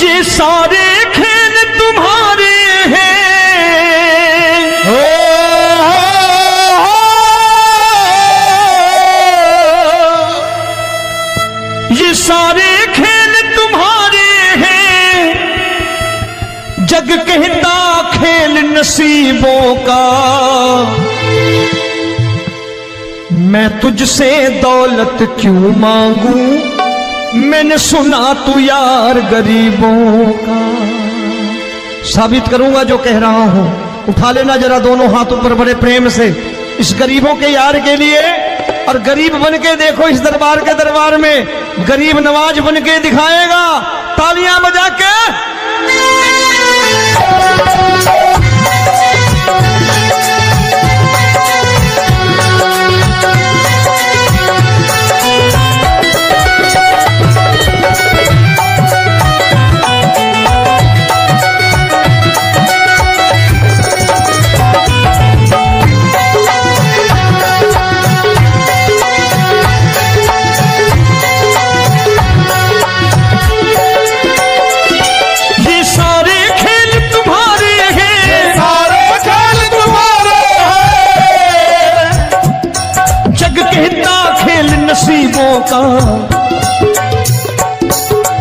ये सारे खेल तुम्हारे हैं, ये सारे खेल तुम्हारे हैं, जग कहता खेल नसीबों का। मैं तुझसे दौलत क्यों मांगू, मैंने सुना तू यार गरीबों का। साबित करूंगा जो कह रहा हूं। उठा लेना जरा दोनों हाथ ऊपर बड़े प्रेम से इस गरीबों के यार के लिए, और गरीब बन के देखो इस दरबार के दरबार में गरीब नवाज बन के दिखाएगा, तालियां बजा के। नसीबों का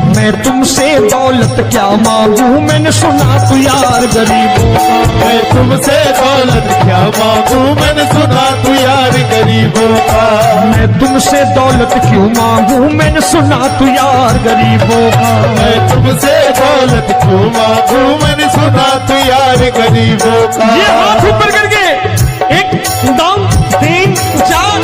मैं तुमसे दौलत क्या मांगू, मैंने सुना तू यार गरीबों का। मैं तुमसे दौलत क्या मांगू, मैंने सुना तू यार गरीबों का। मैं तुमसे दौलत क्यों मांगू, मैंने सुना तू यार गरीबों का। मैं तुमसे दौलत क्यों मांगू, मैंने सुना तू यार गरीबों का। ये हाथ ऊपर करके 1 2 3 4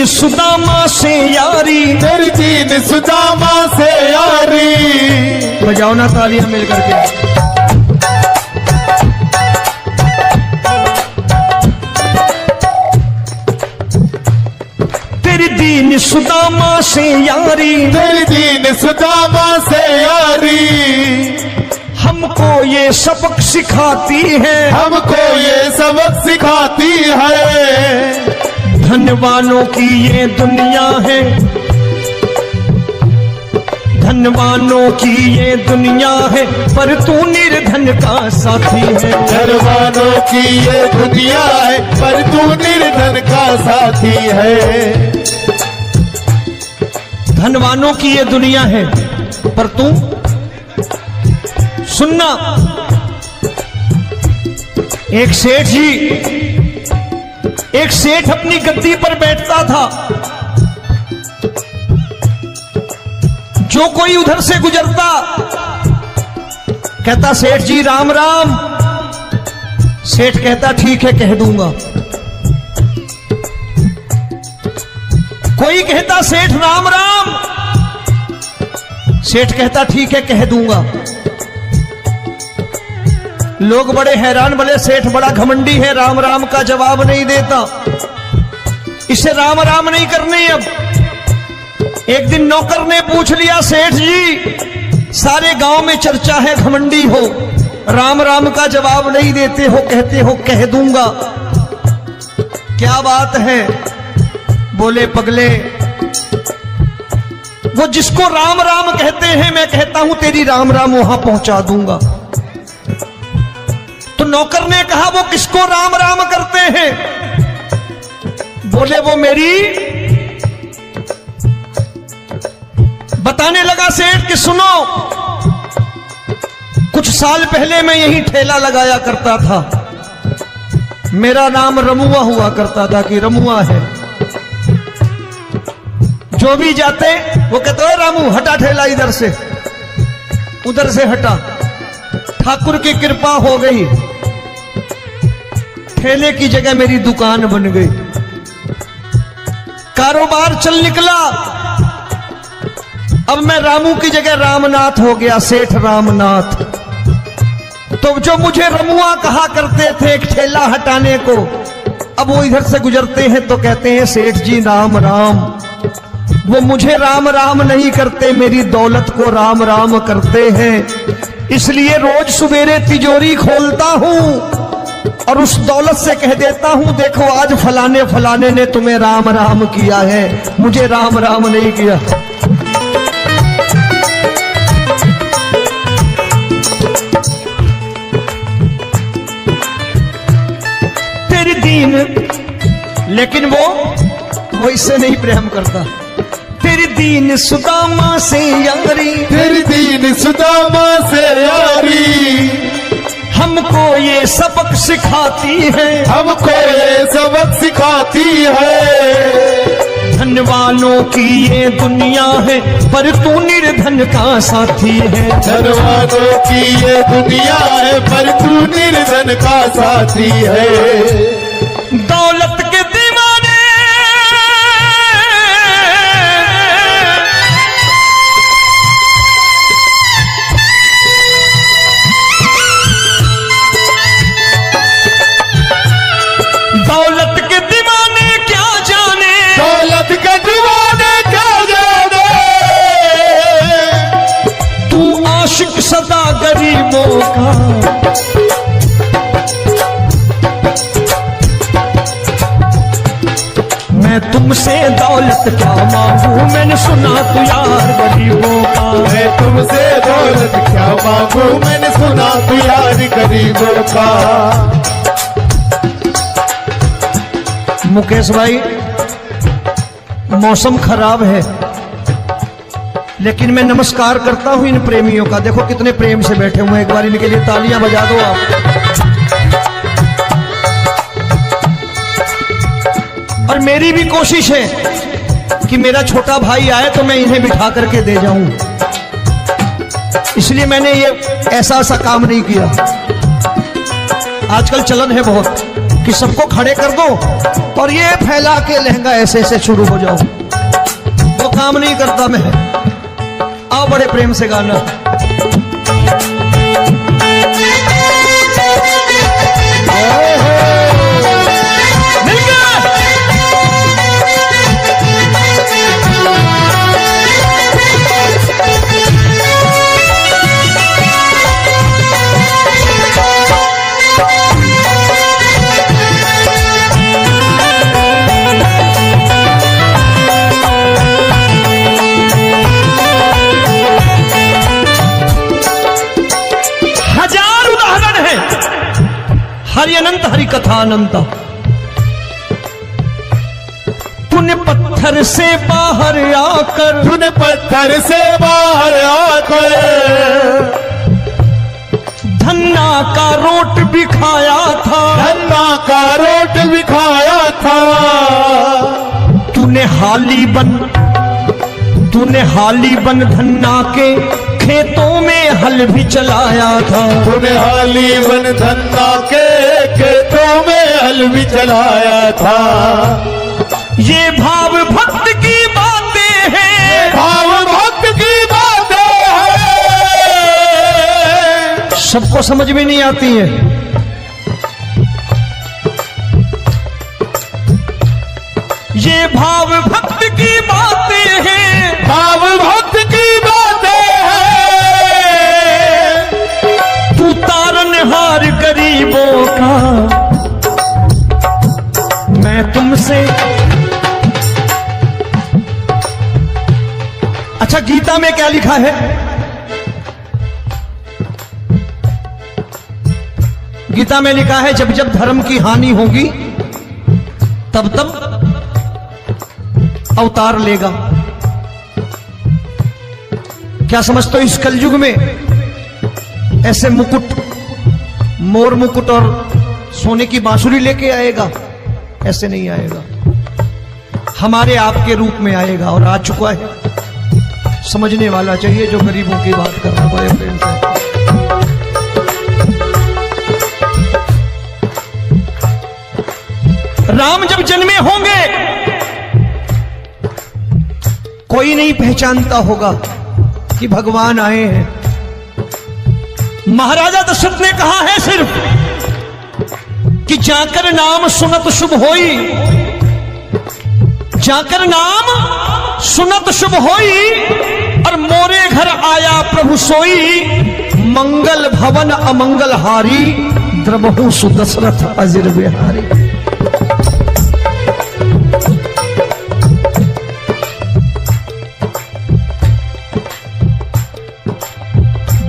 सुदामा से यारी, तेरी दीन सुदामा से यारी। बजाओ ना तालियां मिल करके। तेरी दीन सुदामा से यारी, तेरी दीन सुदामा से यारी। हमको ये सबक सिखाती है, हमको ये सबक सिखाती है। धनवानों की ये दुनिया है, धनवानों की ये दुनिया है, पर तू निर्धन का साथी है। धनवानों की ये दुनिया है, पर तू निर्धन का साथी है। धनवानों की ये दुनिया है, पर तू सुनना। एक सेठ अपनी गद्दी पर बैठता था। जो कोई उधर से गुजरता कहता सेठ जी राम राम। सेठ कहता ठीक है कह दूंगा। कोई कहता सेठ राम राम। सेठ कहता ठीक है कह दूंगा। लोग बड़े हैरान, बोले सेठ बड़ा घमंडी है, राम राम का जवाब नहीं देता, इसे राम राम नहीं करने। अब एक दिन नौकर ने पूछ लिया सेठ जी सारे गांव में चर्चा है घमंडी हो, राम राम का जवाब नहीं देते हो, कहते हो कह दूंगा, क्या बात है? बोले पगले वो जिसको राम राम कहते हैं मैं कहता हूं तेरी राम राम वहां पहुंचा दूंगा। तो नौकर ने कहा वो किसको राम राम करते हैं? बोले वो मेरी। बताने लगा सेठ कि सुनो, कुछ साल पहले मैं यही ठेला लगाया करता था, मेरा नाम रमुआ हुआ करता था कि रमुआ है। जो भी जाते वो कहते हैं रामू हटा ठेला इधर से, उधर से हटा। ठाकुर की कृपा हो गई, ठेले की जगह मेरी दुकान बन गई, कारोबार चल निकला। अब मैं रामू की जगह रामनाथ हो गया, सेठ रामनाथ। तो जो मुझे रमुआ कहा करते थे एक ठेला हटाने को, अब वो इधर से गुजरते हैं तो कहते हैं सेठ जी राम राम। वो मुझे राम राम नहीं करते, मेरी दौलत को राम राम करते हैं। इसलिए रोज सवेरे तिजोरी खोलता हूं और उस दौलत से कह देता हूं, देखो आज फलाने फलाने ने तुम्हें राम राम किया है, मुझे राम राम नहीं किया। तेरी दीन, लेकिन वो इससे नहीं प्रेम करता। तेरी दीन सुदामा से यारी, तेरी दीन सुदामा से यारी, हमको ये सबक सिखाती है, हमको ये सबक सिखाती है। धन वालों की ये दुनिया है, पर तू निर्धन का साथी है। धन वालों की ये दुनिया है, पर तू निर्धन का साथी है। दौलत के दीवाने दौलत के दीवाने क्या जाने, दौलत के दीवाने क्या जाने। तू आशिक सदा गरीबों का। मैं तुमसे दौलत क्या मांगू, मैंने सुना तू यार गरीबों का। मैं तुमसे दौलत क्या मांगू, मैंने सुना तू यार गरीबों का। मुकेश भाई, मौसम खराब है, लेकिन मैं नमस्कार करता हूं इन प्रेमियों का। देखो कितने प्रेम से बैठे हुए हैं, एक बार इनके लिए तालियां बजा दो आप। और मेरी भी कोशिश है कि मेरा छोटा भाई आए तो मैं इन्हें बिठा करके दे जाऊं, इसलिए मैंने ये ऐसा काम नहीं किया। आजकल चलन है बहुत कि सबको खड़े कर दो और ये फैला के लहंगा ऐसे ऐसे शुरू हो जाओ, वो काम नहीं करता मैं। आओ बड़े प्रेम से गाना। हरि अनंत हरि कथा अनंत। तूने पत्थर से बाहर आकर, तूने पत्थर से बाहर आकर धन्ना का रोट भी खाया था, धन्ना का रोट भी खाया था। तूने हाली बन धन्ना के खेतों में हल भी चलाया था। तूने हाली बन धन्ना के खेतों में हल भी चलाया था। ये भाव भक्त की बातें हैं, भाव भक्त की बातें हैं। सबको समझ में नहीं आती है। ये भाव भक्त की बातें हैं, भाव भक्त की बातें हैं। तू तारनहार गरीबों का, मैं तुमसे। अच्छा, गीता में क्या लिखा है? गीता में लिखा है जब जब धर्म की हानि होगी तब तब अवतार लेगा। क्या समझते हो इस कलयुग में ऐसे मुकुट, मोर मुकुट और सोने की बांसुरी लेके आएगा? ऐसे नहीं आएगा, हमारे आपके रूप में आएगा और आ चुका है। समझने वाला चाहिए जो गरीबों की बात कर रहा है बड़े प्रेम से। राम जब जन्मे होंगे कोई नहीं पहचानता होगा, कि भगवान आए हैं। महाराजा दशरथ ने कहा है सिर्फ कि जाकर नाम सुनत शुभ होई, जाकर नाम सुनत शुभ होई, और मोरे घर आया प्रभु सोई, मंगल भवन अमंगल हारी, द्रबहु सुदशरथ अजिर बिहारी।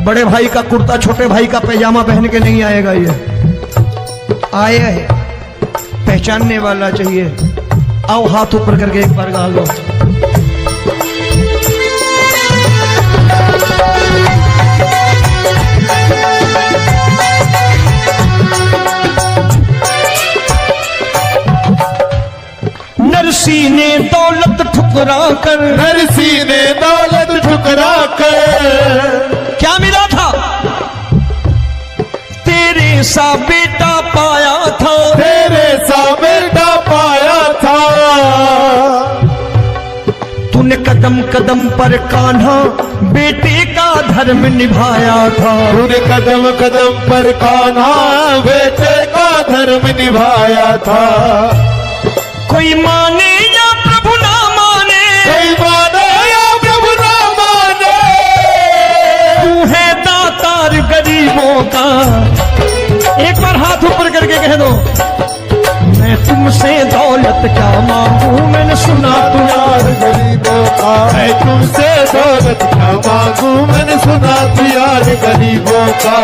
बड़े भाई का कुर्ता छोटे भाई का पैजामा पहन के नहीं आएगा, ये आया है पहचानने वाला चाहिए। आओ हाथ ऊपर करके एक बार गा लो। नरसी ने दौलत ठुकरा कर, नरसी ने दौलत ठुकरा कर, क्या मिला था? तेरे सा बेटा पाया था, तेरे सा बेटा पाया था। तूने कदम कदम पर कान्हा बेटे का धर्म निभाया था, तूने कदम कदम पर कान्हा बेटे का धर्म निभाया था। कोई माने या प्रभु ना माने, कोई माने या प्रभु ना माने, तू है दातार गरीबों का। एक बार हाथ ऊपर करके कह दो, मैं तुमसे दौलत क्या मांगू, मैंने सुना तू यार गरीबों का। मैं तुमसे दौलत क्या मांगू, मैंने सुना तू यार गरीबों का।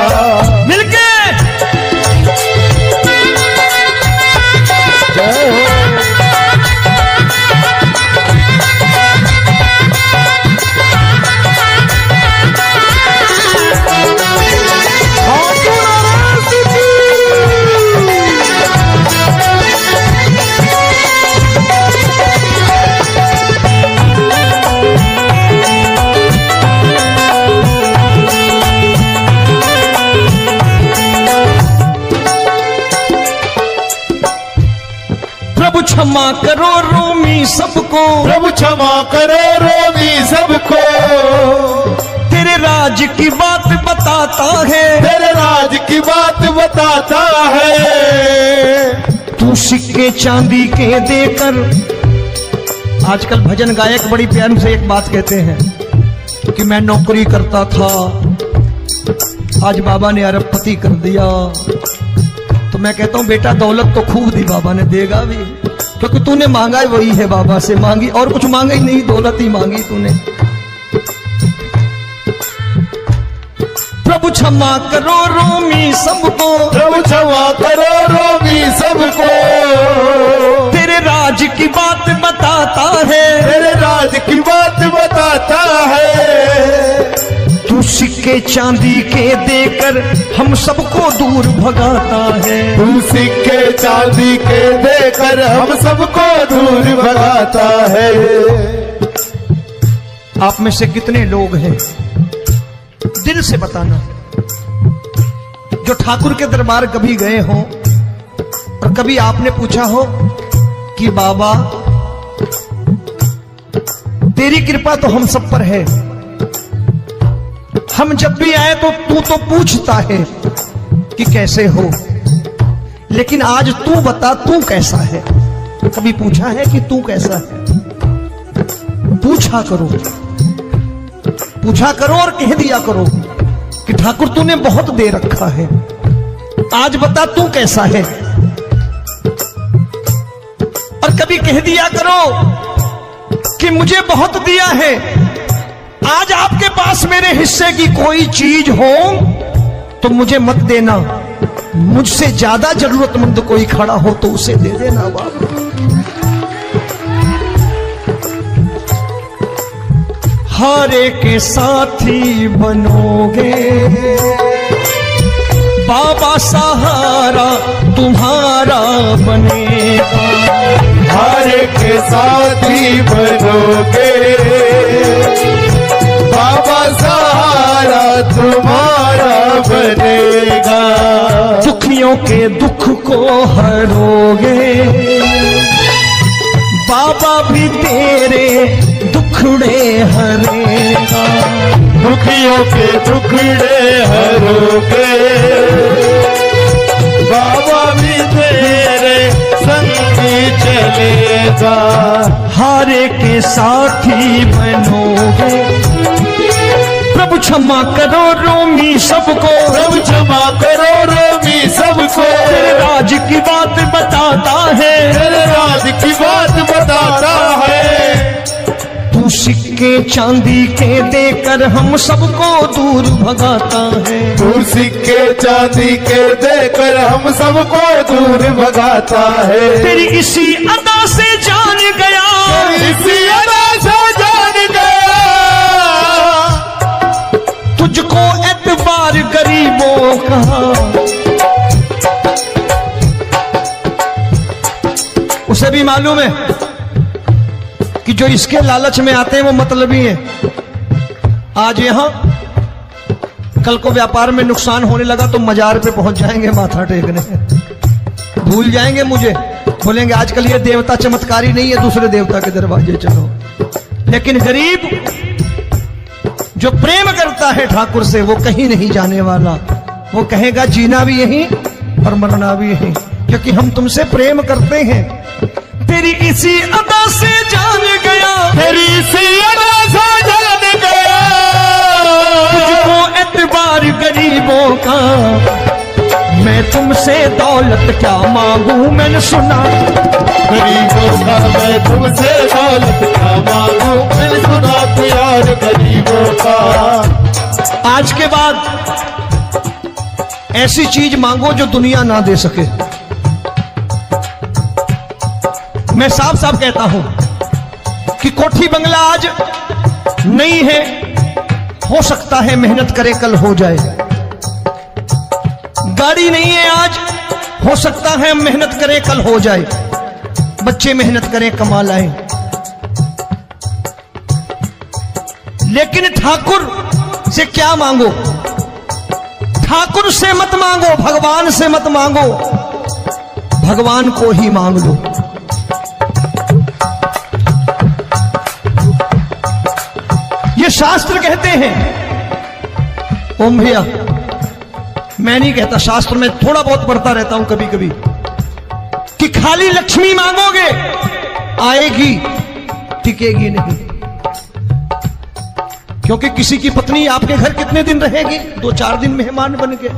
मिलके जय हो। प्रभु क्षमा करो रोमी सबको, प्रभु क्षमा करो रोमी सबको। तेरे राज की बात बताता है, तेरे राज की बात बताता है। तू सिक्के चांदी के देकर। आजकल भजन गायक बड़ी प्यार से एक बात कहते हैं कि मैं नौकरी करता था, आज बाबा ने अरबपति कर दिया। तो मैं कहता हूं बेटा दौलत तो खूब दी बाबा ने, देगा भी, क्योंकि तूने मांगा ही वही है बाबा से, मांगी और कुछ मांगा ही नहीं, दौलत ही मांगी तूने। प्रभु क्षमा करो रोमी सबको, प्रभु क्षमा करो रोमी सबको। तेरे राज की बात बताता है, तेरे राज की बात बताता है। तू सिक्के चांदी के देकर हम सबको दूर भगाता है। तू सिक्के चांदी के देकर हम सबको दूर भगाता है। आप में से कितने लोग हैं, दिल से बताना, जो ठाकुर के दरबार कभी गए हो और कभी आपने पूछा हो कि बाबा तेरी कृपा तो हम सब पर है, हम जब भी आए तो तू तो पूछता है कि कैसे हो, लेकिन आज तू बता तू कैसा है। कभी पूछा है कि तू कैसा है? पूछा करो, पूछा करो और कह दिया करो कि ठाकुर तूने बहुत दे रखा है, आज बता तू कैसा है। और कभी कह दिया करो कि मुझे बहुत दिया है, आज आपके पास मेरे हिस्से की कोई चीज हो तो मुझे मत देना, मुझसे ज्यादा जरूरतमंद कोई खड़ा हो तो उसे दे देना बाबा। हारे के साथी बनोगे बाबा, सहारा तुम्हारा बनेगा। हारे के साथी बनोगे बाबा, सहारा तुम्हारा बनेगा। दुखियों के दुख को हरोगे बाबा, भी तेरे दुखड़े हरेगा। दुखियों के टुकड़े हरोगे, बाबा भी तेरे संगी चलेगा, हारे के साथी बनोगे। प्रभु क्षमा करो रोमी सबको, प्रभु क्षमा करो रोमी सबको, तेरे राज की बात बताता है, तेरे राज की बात बताता है। तू सिक्के चांदी के देकर हम सबको दूर भगाता है, तू सिक्के चांदी के देकर हम सबको दूर भगाता है। तेरी इसी अदा से जान गया, इसी अदा से जान गया, तुझको एतबार गरीबों का। उसे भी मालूम है कि जो इसके लालच में आते हैं वो मतलबी हैं। आज यहां कल को व्यापार में नुकसान होने लगा तो मजार पे पहुंच जाएंगे माथा टेकने, भूल जाएंगे मुझे, बोलेंगे आजकल ये देवता चमत्कारी नहीं है, दूसरे देवता के दरवाजे चलो। लेकिन गरीब जो प्रेम करता है ठाकुर से वो कहीं नहीं जाने वाला, वो कहेगा जीना भी यहीं और मरना भी यहीं, क्योंकि हम तुमसे प्रेम करते हैं। तेरी इसी अदा से जान गया, तेरी इसी अदा से जान गया, तुझको एतबार गरीबों का। मैं तुमसे दौलत क्या मांगू, मैंने सुना गरीबों का मैं तुमसे दौलत क्या मांगू, मैंने सुना प्यार गरीबों का। आज के बाद ऐसी चीज मांगो जो दुनिया ना दे सके। मैं साफ साफ कहता हूं कि कोठी बंगला आज नहीं है, हो सकता है मेहनत करे कल हो जाए। गाड़ी नहीं है आज, हो सकता है मेहनत करें कल हो जाए। बच्चे मेहनत करें कमा लाएं, लेकिन ठाकुर से क्या मांगो? ठाकुर से मत मांगो, भगवान से मत मांगो, भगवान को ही मांग लो। ये शास्त्र कहते हैं, ओम भैया मैं नहीं कहता, शास्त्र में थोड़ा बहुत पढ़ता रहता हूं कभी कभी, कि खाली लक्ष्मी मांगोगे आएगी, टिकेगी नहीं। क्योंकि किसी की पत्नी आपके घर कितने दिन रहेगी? 2-4 दिन मेहमान बन के।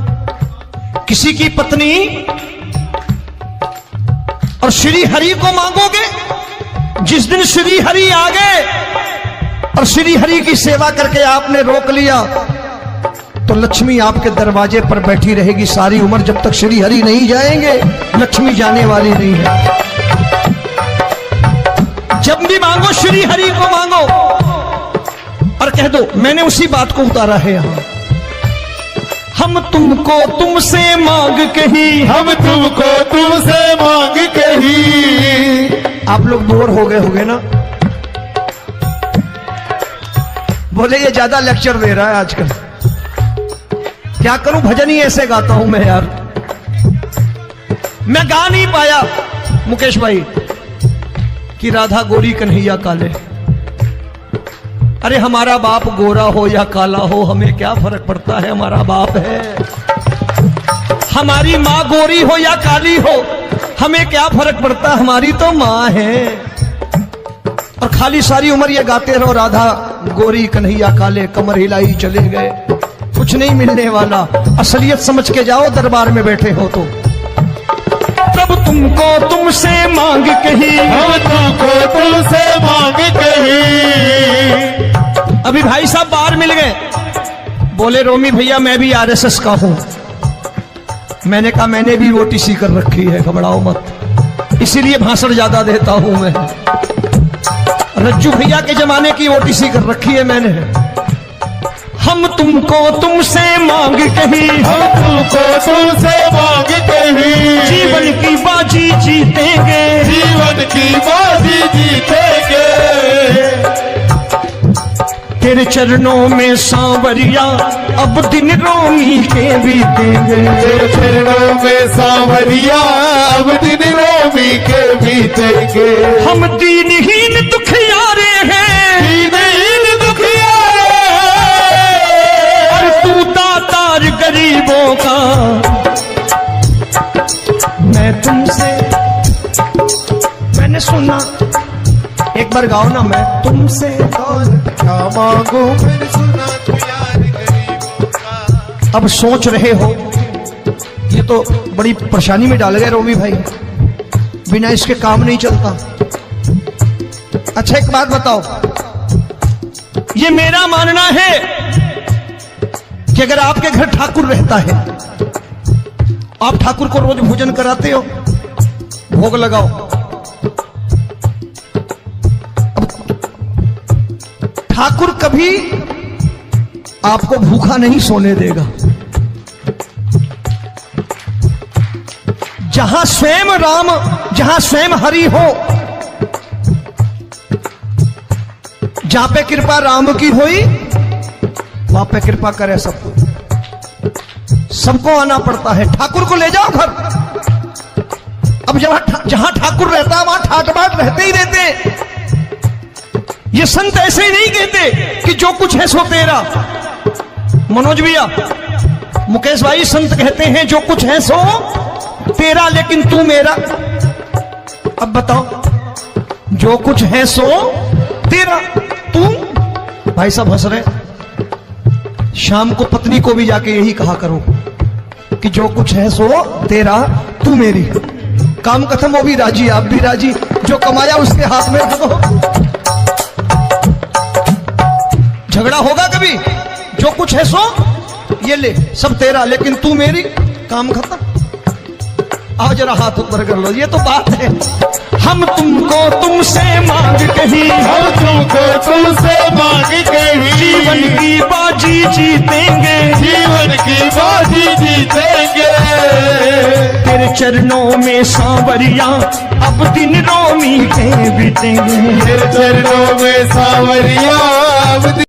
किसी की पत्नी और श्री हरि को मांगोगे, जिस दिन श्री हरि आ गए और श्री हरि की सेवा करके आपने रोक लिया तो लक्ष्मी आपके दरवाजे पर बैठी रहेगी सारी उम्र, जब तक श्री हरि नहीं जाएंगे लक्ष्मी जाने वाली नहीं है। जब भी मांगो श्री हरि को मांगो और कह दो मैंने उसी बात को उतारा है यहां, हम तुमको तुमसे मांग कही, हम तुमको तुमसे मांग कही। आप लोग बोर हो गए होंगे ना, बोले ये ज्यादा लेक्चर दे रहा है आजकल। क्या करूं, भजन ही ऐसे गाता हूं मैं यार। मैं गा नहीं पाया मुकेश भाई कि राधा गोरी कन्हैया काले। अरे हमारा बाप गोरा हो या काला हो हमें क्या फर्क पड़ता है, हमारा बाप है। हमारी माँ गोरी हो या काली हो हमें क्या फर्क पड़ता, हमारी तो माँ है। और खाली सारी उम्र ये गाते रहो राधा गोरी कन्हैया काले, कमर हिलाई चले गए, कुछ नहीं मिलने वाला। असलियत समझ के जाओ दरबार में बैठे हो तो। तब तुमको तुमसे मांग कही, हम तुमको तुमसे मांग कही। अभी भाई साहब बाहर मिल गए, बोले रोमी भैया मैं भी आरएसएस का हूं। मैंने कहा मैंने भी ओटीसी कर रखी है, घबराओ मत, इसीलिए भाषण ज्यादा देता हूं मैं। रज्जू भैया के जमाने की ओटीसी कर रखी है मैंने। हम तुमको तुमसे मांग कही, हम तुमको तुमसे मांग कही। जीवन की बाजी जीतेंगे, जीवन की बाजी जीतेंगे। तेरे चरणों में सांवरिया अब दिन रोमी के बीतेंगे। तेरे चरणों में सांवरिया अब दिन रोमी के बीतेंगे। हम दीनहीन दुखियारे हैं, दीनहीन दुखियारे हैं, कर गाओ ना, मैं तुमसे दौलत क्या मांगू, मैंने सुना तू यार गरीबों का। अब सोच रहे हो, ये तो बड़ी परेशानी में डाल गए रोमी भाई, बिना इसके काम नहीं चलता। अच्छा एक बात बताओ, ये मेरा मानना है कि अगर आपके घर ठाकुर रहता है, आप ठाकुर को रोज भोजन कराते हो, भोग लगाओ, ठाकुर कभी आपको भूखा नहीं सोने देगा। जहां स्वयं राम, जहां स्वयं हरि हो, जहां पे कृपा राम की होई, वहां पे कृपा करे सबको। सबको आना पड़ता है, ठाकुर को ले जाओ घर। अब जहां ठाकुर रहता है वहां ठाट बाट रहते ही रहते हैं। ये संत ऐसे ही नहीं कहते कि जो कुछ है सो तेरा। मनोज भैया, मुकेश भाई, संत कहते हैं जो कुछ है सो तेरा, लेकिन तू मेरा। अब बताओ, जो कुछ है सो तेरा, तू। भाई साहब हंस रहे। शाम को पत्नी को भी जाके यही कहा करो कि जो कुछ है सो तेरा, तू मेरी। काम खत्म, वो भी राजी, आप भी राजी, जो कमाया उसके हाथ में रख दो। झगड़ा होगा कभी? जो कुछ है सो ये ले, सब तेरा, लेकिन तू मेरी। काम खत्म। आओ जरा हाथ ऊपर कर लो, ये तो बात है। हम तुमको तुमसे मांग कहीं, हम तुमको तुमसे मांग कहीं, जीवन की बाजी जीतेंगे, जीवन की बाजी जीतेंगे। तेरे चरणों में सांवरिया अब दिन रोमी के बीतेंगे। तेरे चरणों में सांवरिया अब